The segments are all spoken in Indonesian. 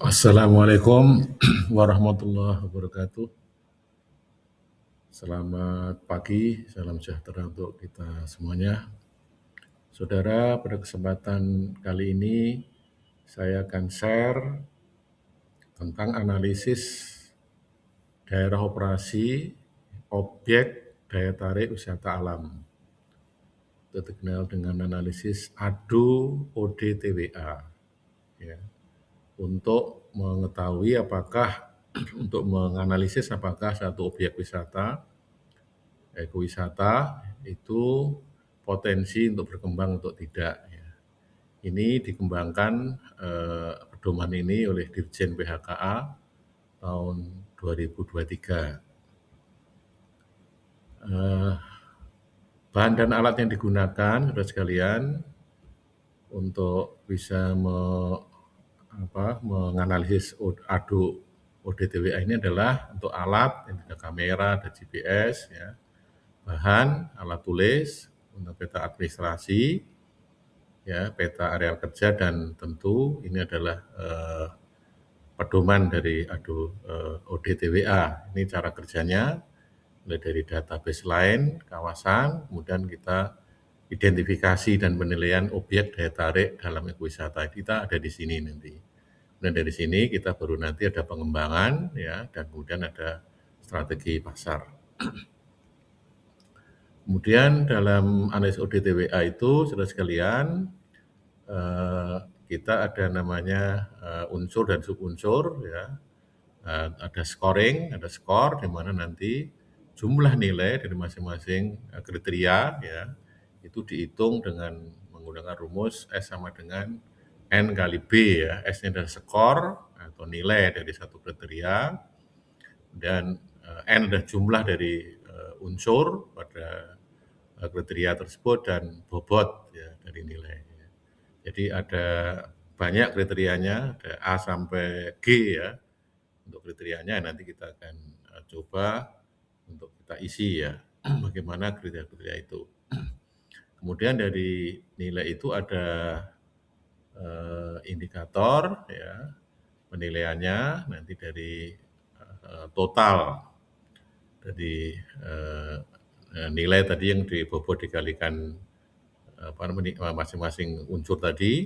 Assalamualaikum warahmatullahi wabarakatuh. Selamat pagi, salam sejahtera untuk kita semuanya. Saudara, pada kesempatan kali ini saya akan share tentang analisis daerah operasi objek daya tarik wisata alam. Itu dikenal dengan analisis ADO ODTWA. Ya. Untuk mengetahui apakah untuk menganalisis apakah satu objek wisata, ekowisata itu potensi untuk berkembang atau tidak. Ya. Ini dikembangkan pedoman ini oleh Dirjen PHKA tahun 2023. Bahan dan alat yang digunakan, saudara sekalian, untuk bisa menganalisis ADO ODTWA ini adalah untuk alat, ada kamera, ada GPS, ya, bahan, alat tulis, untuk peta administrasi, ya, peta areal kerja, dan tentu ini adalah pedoman dari ADO ODTWA. Ini cara kerjanya, mulai dari database lain, kawasan, kemudian kita identifikasi dan penilaian objek daya tarik dalam ekowisata. Kita ada di sini nanti. Dan dari sini kita baru nanti ada pengembangan, ya, dan kemudian ada strategi pasar. Kemudian dalam analisis ODTWA itu, saudara sekalian, kita ada namanya unsur dan subunsur, ya. Ada scoring, ada skor, di mana nanti jumlah nilai dari masing-masing kriteria, ya, itu dihitung dengan menggunakan rumus S sama dengan N kali B, ya. S-nya adalah skor atau nilai dari satu kriteria, dan N adalah jumlah dari unsur pada kriteria tersebut dan bobot, ya, dari nilai. Jadi ada banyak kriterianya, ada A sampai G, ya, untuk kriterianya. Nanti kita akan coba untuk kita isi, ya, bagaimana kriteria-kriteria itu. Kemudian dari nilai itu ada indikator, ya, penilaiannya nanti dari total dari nilai tadi yang dibobot dikalikan masing-masing unsur tadi,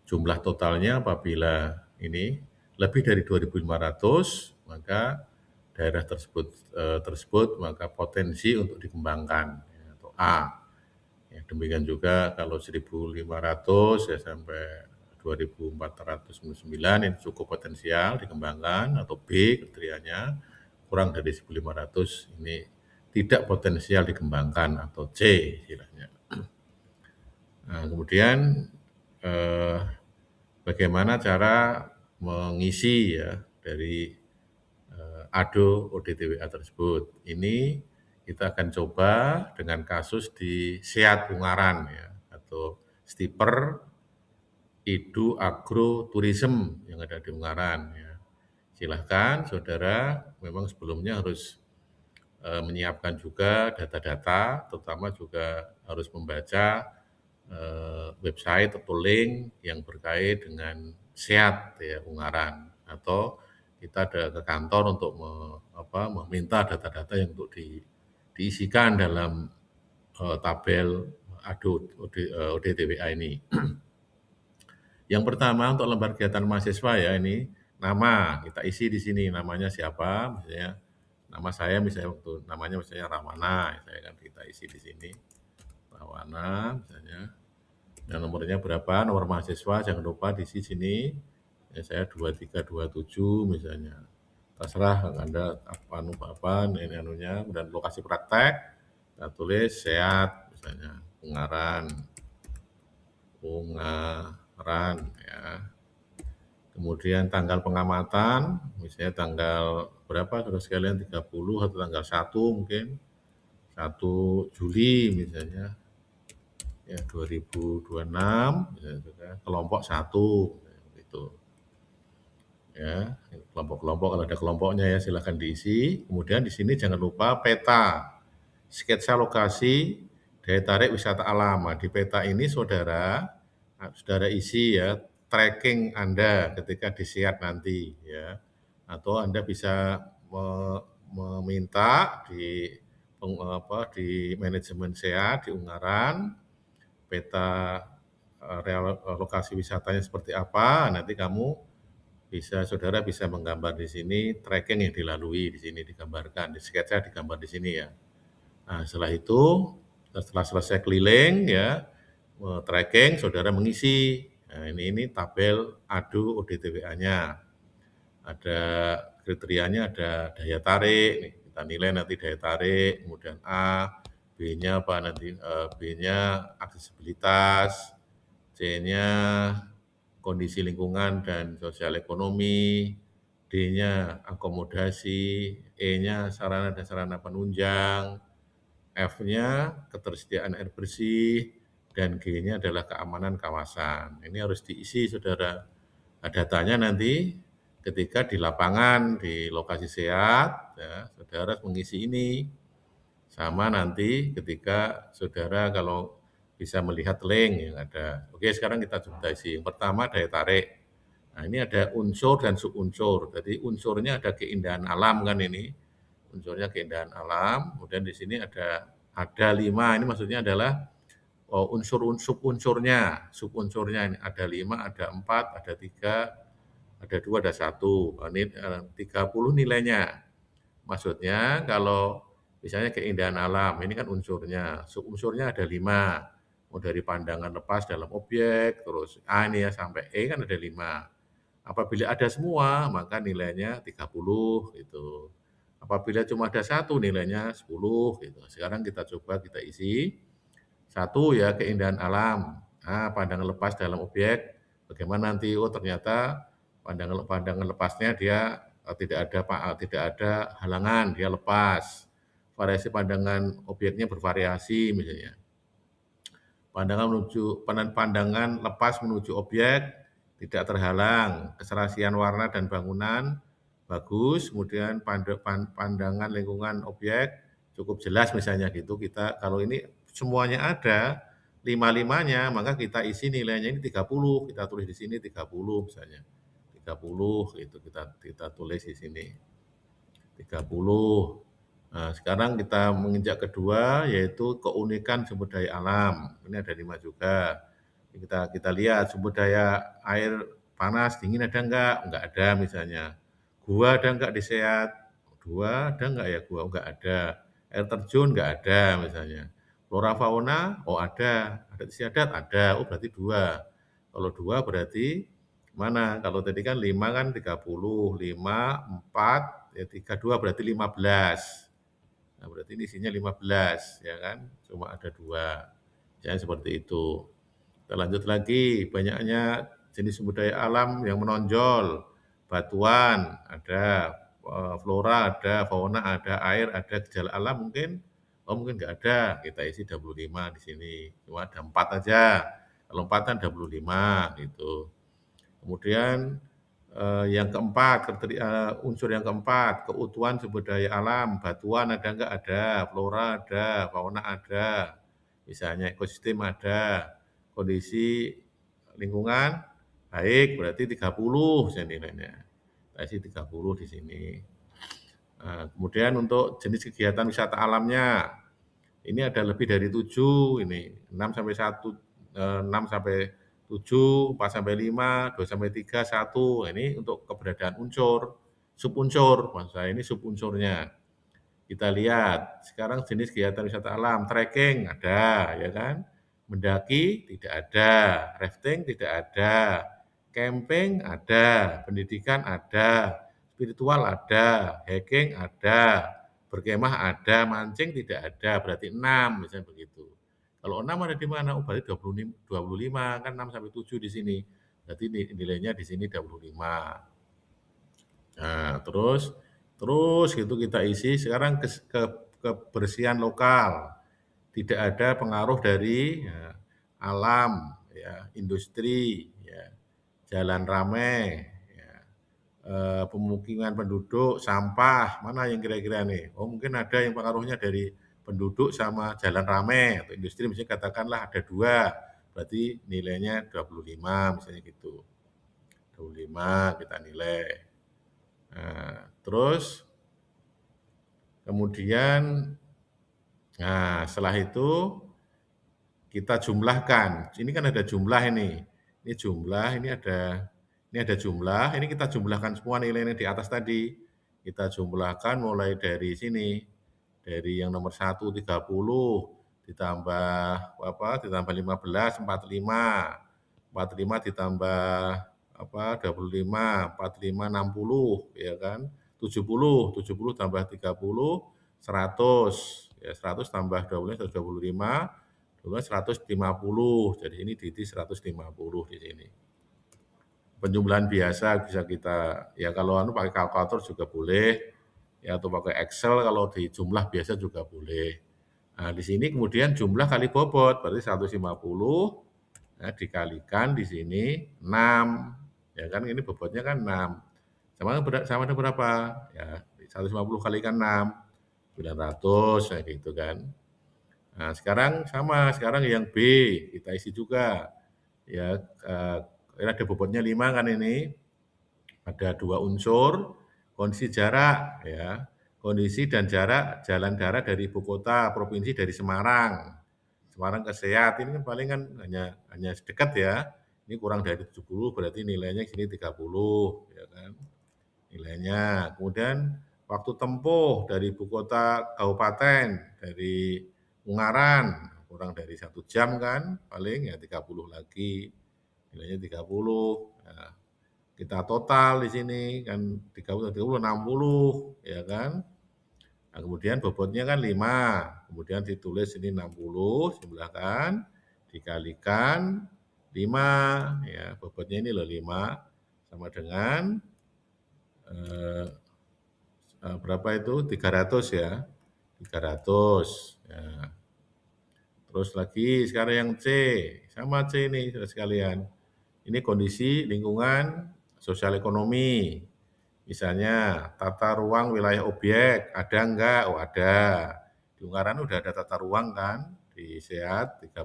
jumlah totalnya apabila ini lebih dari 2.500, maka daerah tersebut maka potensi untuk dikembangkan, ya, atau A. Ya, demikian juga kalau 1.500 ya sampai 2.409 ini cukup potensial dikembangkan, atau B kriterianya kurang dari 1.500 ini tidak potensial dikembangkan, atau C istilahnya. Nah, kemudian bagaimana cara mengisi, ya, dari ADO ODTWA tersebut. Ini kita akan coba dengan kasus di Seat Ungaran, ya, atau Stiper Idu Agro Tourism yang ada di Ungaran, ya. Silahkan saudara, memang sebelumnya harus menyiapkan juga data-data, terutama juga harus membaca website atau link yang berkait dengan Seat, ya, Ungaran, atau kita ada ke kantor untuk meminta data-data yang untuk diisikan dalam tabel ADO ODTWA ini. Yang pertama untuk lembar kegiatan mahasiswa, ya, ini nama kita isi di sini, namanya siapa, misalnya nama saya misalnya waktu namanya misalnya Rawana, saya kan kita isi di sini Rawana misalnya. Dan nomornya berapa, nomor mahasiswa jangan lupa di sini, ya, saya 2327 misalnya. Terserah Anda apa ini anunya, dan lokasi praktek kita tulis Seat misalnya Ungaran, ya. Kemudian tanggal pengamatan, misalnya tanggal berapa saudara sekalian, 30 atau tanggal 1 mungkin, 1 Juli misalnya, ya, 2026, misalnya, kelompok 1, gitu. Ya, kelompok-kelompok kalau ada kelompoknya, ya, silakan diisi. Kemudian di sini jangan lupa peta, sketsa lokasi daya tarik wisata alam. Nah, di peta ini saudara isi, ya, tracking Anda ketika di SEAT nanti ya. Atau Anda bisa meminta di manajemen SEAT di Ungaran, peta lokasi wisatanya seperti apa, nanti saudara bisa menggambar di sini, tracking yang dilalui di sini digambarkan, di sketsa digambar di sini ya. Nah, setelah selesai keliling ya, tracking, saudara mengisi. Nah, ini tabel ADO ODTWA-nya. Ada kriterianya, ada daya tarik, nih, kita nilai nanti daya tarik, kemudian B-nya apa nanti, B-nya aksesibilitas, C-nya kondisi lingkungan dan sosial ekonomi, D-nya akomodasi, E-nya sarana dan sarana penunjang, F-nya ketersediaan air bersih, dan G-nya adalah keamanan kawasan. Ini harus diisi, saudara. Nah, datanya nanti ketika di lapangan, di lokasi SEAT, ya, saudara mengisi ini. Sama nanti ketika saudara kalau bisa melihat link yang ada. Oke, sekarang kita coba isi. Yang pertama daya tarik. Nah, ini ada unsur dan subunsur. Jadi unsurnya ada keindahan alam kan ini. Unsurnya keindahan alam. Kemudian di sini ada 5. Ini maksudnya adalah subunsur-unsurnya. Subunsurnya ini ada 5, ada 4, ada 3, ada 2, ada 1. Ini 30 nilainya. Maksudnya kalau misalnya keindahan alam, ini kan unsurnya. Subunsurnya ada 5. Mau dari pandangan lepas dalam objek, terus A ini ya sampai E kan ada 5. Apabila ada semua, maka nilainya 30 gitu. Apabila cuma ada 1, nilainya 10 gitu. Sekarang kita isi. 1 ya keindahan alam. Nah, pandangan lepas dalam objek, bagaimana nanti? Oh ternyata pandangan lepasnya dia tidak ada halangan, dia lepas. Variasi pandangan objeknya bervariasi misalnya. Pandangan lepas menuju objek tidak terhalang, keserasian warna dan bangunan bagus, kemudian pandangan lingkungan objek cukup jelas misalnya gitu. Kita kalau ini semuanya ada, lima-limanya, maka kita isi nilainya ini 30, kita tulis di sini 30 misalnya. 30 gitu kita tulis di sini. 30. Nah, sekarang kita menginjak kedua yaitu keunikan sumber daya alam. Ini ada 5 juga. Kita lihat sumber daya air panas dingin ada enggak? Enggak ada misalnya. Gua ada enggak di Seat? Gua ada enggak ya gua? Enggak ada. Air terjun enggak ada misalnya. Flora fauna? Oh ada. Adat istiadat? Ada. Oh berarti 2. Kalau 2 berarti mana? Kalau tadi kan 5 kan 30, 5, 4, ya 32 berarti 15. Nah, berarti ini isinya 15, ya kan? Cuma ada 2. Ya, seperti itu. Kita lanjut lagi, banyaknya jenis sumber daya alam yang menonjol. Batuan ada, flora ada, fauna ada, air ada, gejala alam mungkin, oh mungkin nggak ada, kita isi 25 di sini. Cuma ada 4 aja. Kalau 4 kan 25 gitu. Kemudian yang keempat, unsur yang keempat, keutuhan sumber daya alam, batuan ada enggak? Ada, flora ada, fauna ada, misalnya ekosistem ada, kondisi lingkungan baik, berarti 30 nilainya. Kasih 30 di sini. Nah, kemudian untuk jenis kegiatan wisata alamnya, ini ada lebih dari 7 ini, 6 sampai 1, 6 sampai 7, 4 sampai 5, 2 sampai 3, 1. Ini untuk keberadaan unsur, subunsur. Maksud saya ini subunsurnya. Kita lihat, sekarang jenis kegiatan wisata alam, trekking ada, ya kan? Mendaki tidak ada, rafting tidak ada, camping ada, pendidikan ada, spiritual ada, hiking ada, berkemah ada, mancing tidak ada, berarti 6 misalnya begitu. Kalau 6 ada di mana? Oh, berarti 25 kan 6 sampai 7 di sini. Berarti nilainya di sini 25. Nah, terus gitu kita isi sekarang kebersihan lokal. Tidak ada pengaruh dari ya, alam, ya, industri, ya, jalan ramai, ya, pemukiman penduduk, sampah, mana yang kira-kira nih? Oh mungkin ada yang pengaruhnya dari penduduk sama jalan ramai atau industri, misalnya katakanlah ada 2, berarti nilainya 25 misalnya gitu. 25 kita nilai. Nah, terus kemudian, nah setelah itu kita jumlahkan. Ini kan ada jumlah ini. Ini jumlah, ini ada jumlah, ini kita jumlahkan semua nilai-nilai di atas tadi. Kita jumlahkan mulai dari sini, dari yang nomor 1 30 ditambah apa? Ditambah 15 45. 45 ditambah apa? 25, 45 60 ya kan? 70, 70 tambah 30 100. Ya 100 tambah 20 125 dulu 150, jadi ini di 150 di sini. Penjumlahan biasa bisa kita, ya kalau pakai kalkulator juga boleh, ya atau pakai Excel kalau di jumlah biasa juga boleh. Nah, di sini kemudian jumlah kali bobot, berarti 150, nah, dikalikan di sini 6, ya kan ini bobotnya kan 6. Sama dengan berapa? Ya, 150 kalikan 6, 900, kayak gitu kan. Nah, sekarang yang B, kita isi juga. Ya, ada bobotnya 5 kan ini, ada 2 unsur, kondisi jarak, ya. Kondisi dan jarak jalan darat dari ibu kota provinsi dari Semarang. Semarang ke Seat, ini kan paling kan hanya dekat ya. Ini kurang dari 70, berarti nilainya sini 30, ya kan nilainya. Kemudian waktu tempuh dari ibu kota kabupaten, dari Ungaran, kurang dari 1 jam kan, paling ya 30 lagi, nilainya 30. Nah, kita total di sini kan 30, 30, 60, ya kan. Nah, kemudian bobotnya kan 5, kemudian ditulis ini 60, jumlahkan, dikalikan 5, ya bobotnya ini loh 5, sama dengan eh, berapa itu? 300 ya. 300. Ya. Terus lagi sekarang yang C. Sama C ini saudara sekalian. Ini kondisi lingkungan sosial ekonomi. Misalnya tata ruang wilayah objek, ada enggak? Oh ada. Di Ungaran udah ada tata ruang kan? Di Sehat 30.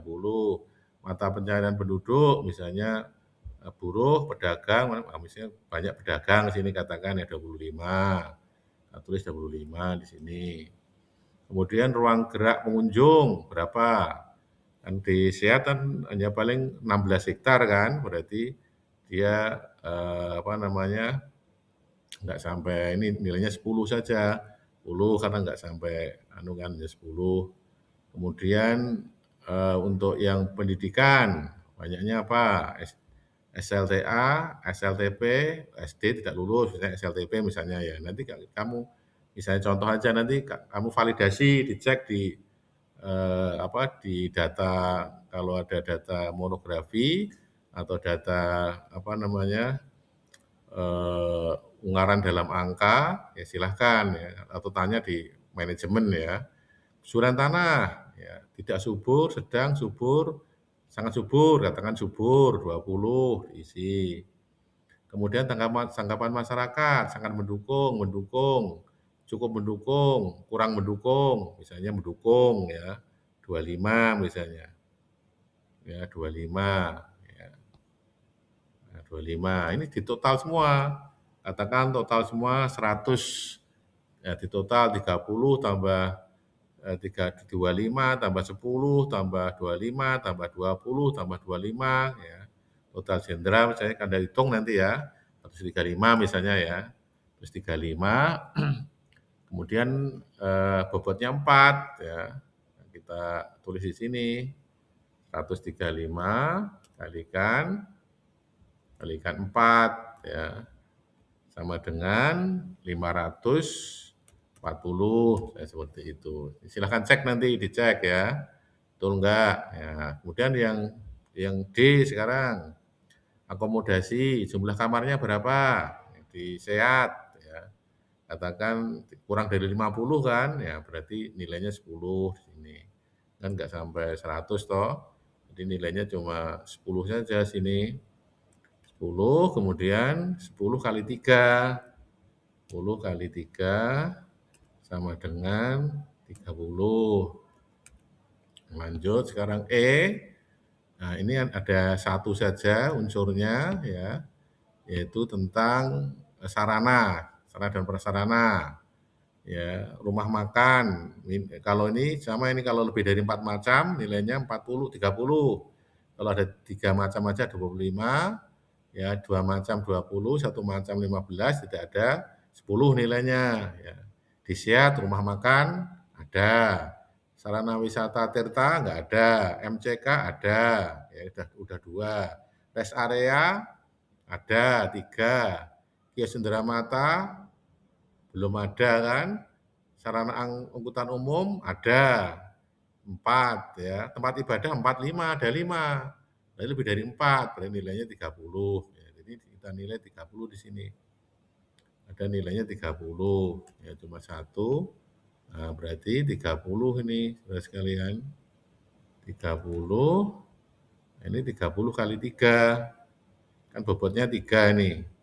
Mata pencaharian penduduk misalnya buruh, pedagang, misalnya banyak pedagang sini katakan ya 25. Nah, tulis 25 di sini. Kemudian ruang gerak pengunjung berapa? Kan di Sehat kan hanya paling 16 hektar kan, berarti dia apa namanya nggak sampai ini nilainya 10 saja, 10 karena nggak sampai anu kan ya 10. Kemudian untuk yang pendidikan banyaknya apa? SLTA, SLTP, SD tidak lulus, misalnya SLTP misalnya ya. Nanti kamu misalnya contoh aja nanti kamu validasi, dicek di apa di data kalau ada data monografi atau data apa namanya unggaran dalam angka ya silahkan ya atau tanya di manajemen ya. Susuran tanah ya tidak subur, sedang subur, sangat subur, katakan subur 20 diisi. Kemudian tanggapan masyarakat sangat mendukung, mendukung, cukup mendukung, kurang mendukung, misalnya mendukung ya 25 misalnya. Ya 25 ya. Nah, 25 ini di total semua. Katakan total semua 100 ya di total 30 tambah 25 tambah 10 tambah 25 tambah 20 tambah 25 ya. Total jenderal misalnya Anda hitung nanti ya. 135 misalnya ya. Terus 35 kemudian bobotnya 4 ya. Kita tulis di sini 135 kalikan kalikan 4 ya sama dengan 540 saya seperti itu. Silahkan cek nanti dicek ya. Betul enggak? Ya, kemudian yang D sekarang akomodasi jumlah kamarnya berapa? Di Sehat ya. Katakan kurang dari 50 kan, ya berarti nilainya 10 di sini. Kan enggak sampai 100 toh. Jadi nilainya cuma 10 saja sini. 10 kemudian 10 kali 3. 10 kali 3 sama dengan 30. Lanjut sekarang E. Nah, ini ada satu saja unsurnya ya. yaitu tentang sarana dan prasarana. Ya, rumah makan, kalau ini sama ini kalau lebih dari 4 macam nilainya 40, 30. Kalau ada 3 macam aja 25, ya 2 macam 20, 1 macam 15, tidak ada 10 nilainya. Ya. Di SEAT rumah makan ada, sarana wisata Tirta nggak ada, MCK ada, ya udah 2. Rest area ada 3, kios cenderamata belum ada kan, sarana angkutan umum ada 4 ya, tempat ibadah 4, 5, ada 5. Berarti lebih dari 4, berarti nilainya 30. Ya, jadi kita nilai 30 di sini. Ada nilainya 30, ya cuma satu. Nah, berarti 30 ini, saudara sekalian. 30, ini 30 kali 3. Kan bobotnya 3 nih.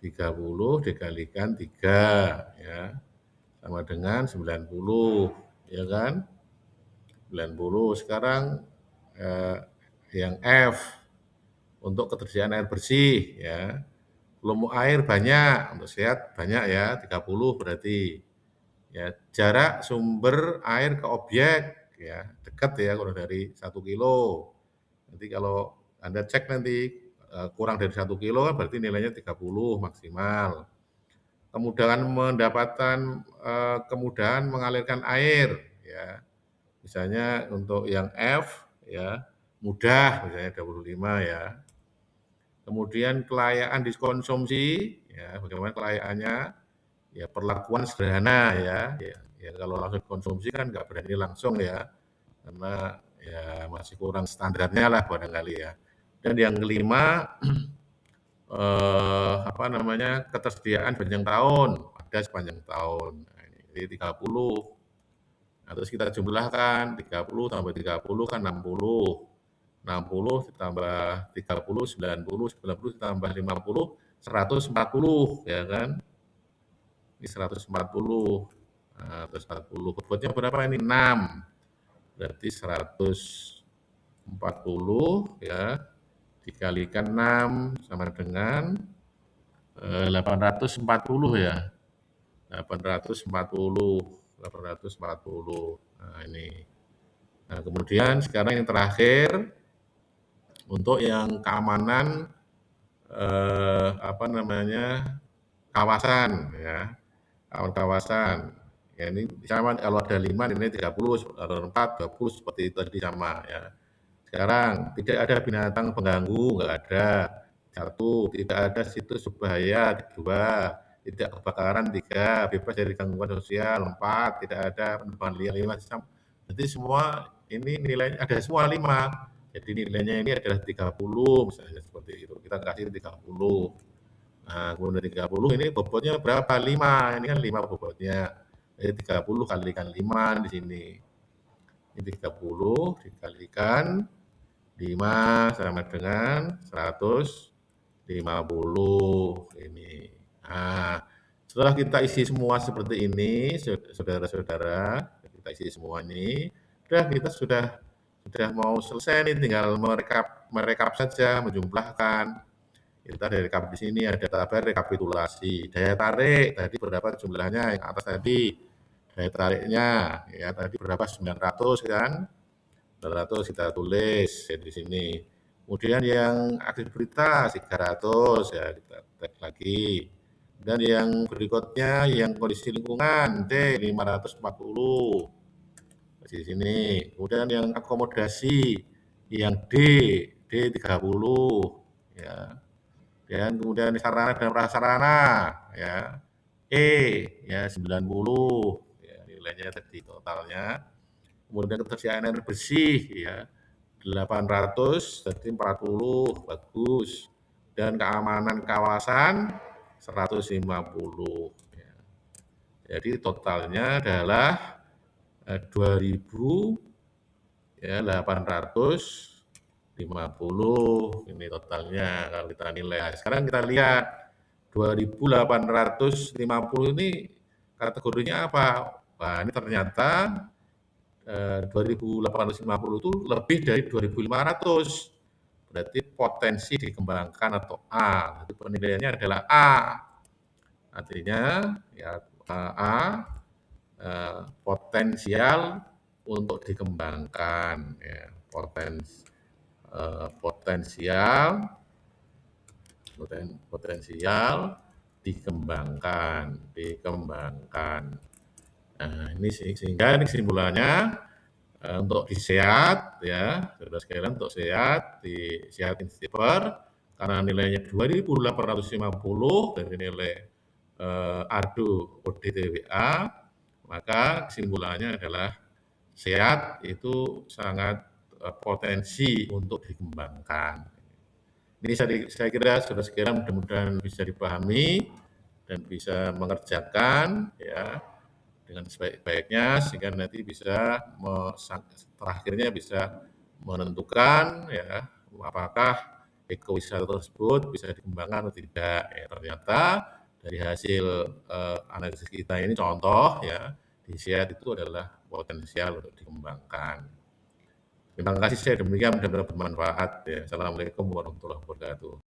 30 dikalikan 3, ya. Sama dengan 90, ya kan? 90. Sekarang yang F untuk ketersediaan air bersih ya. Volume air banyak, untuk sehat banyak ya, 30 berarti. Ya, jarak sumber air ke objek ya, dekat ya kurang dari 1 kilo. Nanti kalau Anda cek nanti kurang dari 1 kilo kan berarti nilainya 30 maksimal. Kemudahan mengalirkan air ya. Misalnya untuk yang F ya, mudah misalnya 25 ya. Kemudian kelayakan dikonsumsi ya, bagaimana kelayakannya? Ya perlakuan sederhana ya. Ya kalau langsung konsumsi kan nggak berani langsung ya, karena ya masih kurang standarnya lah barangkali ya. Dan yang kelima apa namanya, ketersediaan sepanjang tahun, ada sepanjang tahun. Nah, ini 30. Nah, terus kita jumlahkan 30 tambah 30 kan 60. 60 ditambah 30, 90 ditambah 50, 140 ya kan. Ini 140. Nah, 140. Bobotnya berapa ini? 6. Berarti 140 ya dikalikan 6 sama dengan 840 ya. 840. 840. Nah, ini. Nah, kemudian sekarang yang terakhir untuk yang keamanan apa namanya, kawasan ya. Kawasan. Ya ini sama kalau ada 5 nilainya 30, kalau 4 20 seperti itu tadi sama ya. Sekarang tidak ada binatang pengganggu, enggak ada. 1, tidak ada situs berbahaya. 2, tidak kebakaran. 3, bebas dari gangguan sosial. 4, tidak ada penebangan liar. 5, berarti semua ini nilainya ada semua 5. Jadi nilainya ini adalah 30 misalnya seperti itu. Kita kasih 30. Nah, kemudian 30 ini bobotnya berapa? 5. Ini kan 5 bobotnya. Jadi 30 kalikan 5 di sini. Ini 30 dikalikan 5 sama dengan 150 ini. Nah, setelah kita isi semua seperti ini, saudara-saudara, kita isi semua ini, kita sudah mau selesai nih, tinggal merekap saja, menjumlahkan. Kita dari rekap di sini ada tabel rekapitulasi. Daya tarik tadi berapa jumlahnya yang atas tadi. Daya tariknya ya tadi berapa 900 kan? 900 kita tulis ya di sini. Kemudian yang aksesibilitas 300 ya kita tag lagi. Dan yang berikutnya yang kondisi lingkungan D 540 di sini. Kemudian yang akomodasi yang D 30 ya. Dan kemudian sarana dan prasarana ya E ya 90 ya nilainya tadi totalnya. Kemudian ketersediaan air bersih ya 800 jadi 40 bagus. Dan keamanan kawasan 150 ya. Jadi totalnya adalah 2.000 ya 850 ini totalnya kalau kita nilai. Sekarang kita lihat 2.850 ini kategorinya apa? Wah, ini ternyata 2.850 itu lebih dari 2.500. berarti potensi dikembangkan atau A, jadi penilaiannya adalah A. Artinya ya A, potensial untuk dikembangkan ya, potensial potensial dikembangkan. Nah, ini sehingga ini kesimpulannya untuk di SEAT ya, saudara sekalian untuk SEAT di SEAT Instiper karena nilainya 2.850 dari nilai ADO ODTWA, maka kesimpulannya adalah SEAT itu sangat potensi untuk dikembangkan. Ini saya kira saudara sekalian mudah-mudahan bisa dipahami dan bisa mengerjakan ya dengan sebaik-baiknya sehingga nanti bisa terakhirnya bisa menentukan ya apakah ekowisata tersebut bisa dikembangkan atau tidak. Ya, ternyata dari hasil analisis kita ini contoh ya di SEAT itu adalah potensial untuk dikembangkan. Terima kasih, saya demikian mudah-mudahan bermanfaat ya. Assalamualaikum warahmatullahi wabarakatuh.